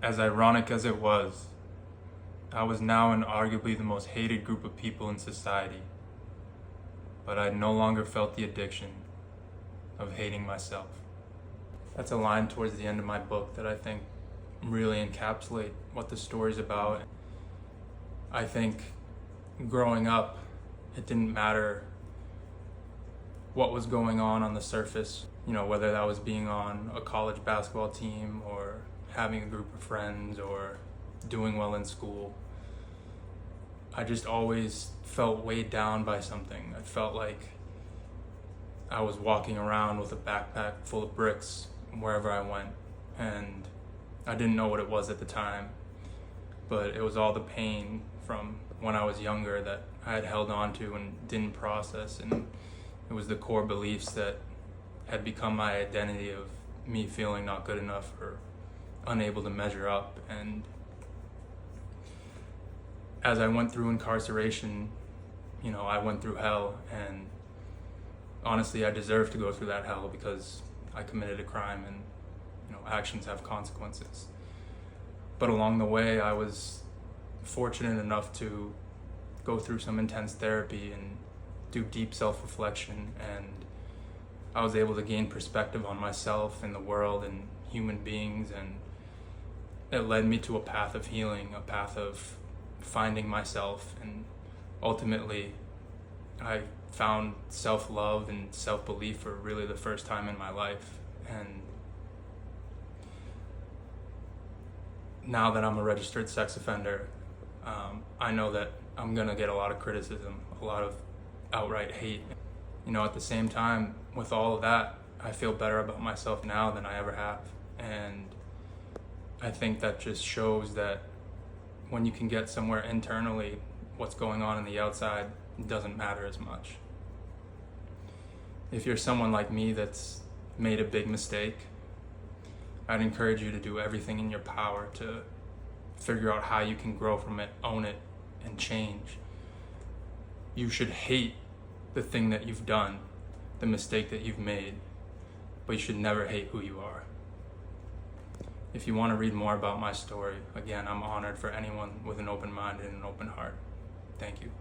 As ironic as it was, I was now in arguably the most hated group of people in society, but I no longer felt the addiction of hating myself. That's a line towards the end of my book that I think really encapsulate what the story's about. I think growing up, it didn't matter what was going on the surface, whether that was being on a college basketball team or having a group of friends or doing well in school. I just always felt weighed down by something. I felt like I was walking around with a backpack full of bricks wherever I went, and I didn't know what it was at the time, but it was all the pain from when I was younger that I had held on to and didn't process, and it was the core beliefs that had become my identity of me feeling not good enough or unable to measure up. And as I went through incarceration, I went through hell, and honestly, I deserved to go through that hell because I committed a crime, and actions have consequences. But along the way, I was fortunate enough to go through some intense therapy and do deep self-reflection, and I was able to gain perspective on myself and the world and human beings, and it led me to a path of healing, a path of finding myself, and ultimately I found self-love and self-belief for really the first time in my life. And now that I'm a registered sex offender, I know that I'm gonna get a lot of criticism, a lot of outright hate. At the same time, with all of that, I feel better about myself now than I ever have. And I think that just shows that when you can get somewhere internally, what's going on the outside doesn't matter as much. If you're someone like me that's made a big mistake, I'd encourage you to do everything in your power to figure out how you can grow from it, own it, and change. You should hate the thing that you've done, the mistake that you've made, but you should never hate who you are. If you want to read more about my story, again, I'm honored for anyone with an open mind and an open heart. Thank you.